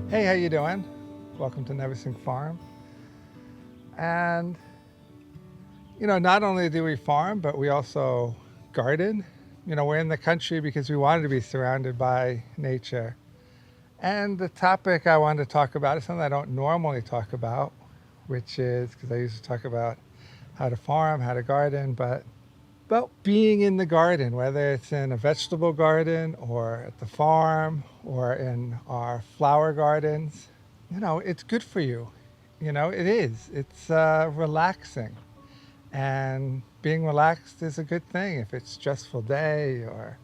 Hey, how you doing? Welcome to Neversink Farm. And not only do we farm, but we also garden. We're in the country because we wanted to be surrounded by nature. And the topic I wanted to talk about is something I don't normally talk about, which is because I used to talk about how to farm, how to garden, but about being in the garden, whether it's in a vegetable garden or at the farm or in our flower gardens. It's good for you. It is. It's relaxing. And being relaxed is a good thing. If it's a stressful day or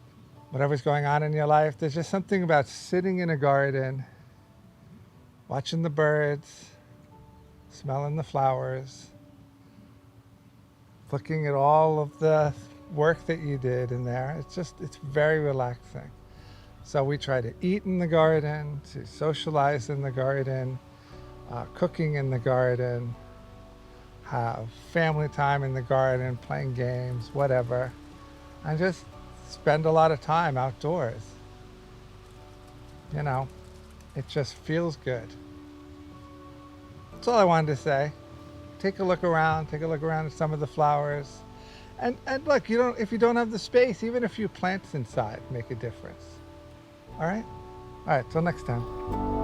whatever's going on in your life, there's just something about sitting in a garden, watching the birds, smelling the flowers, looking at all of the work that you did in there. It's very relaxing. So we try to eat in the garden, to socialize in the garden, cooking in the garden, have family time in the garden, playing games, whatever. And just spend a lot of time outdoors. It just feels good. That's all I wanted to say. Take a look around at some of the flowers. And look, if you don't have the space, even a few plants inside make a difference. All right? All right, till next time.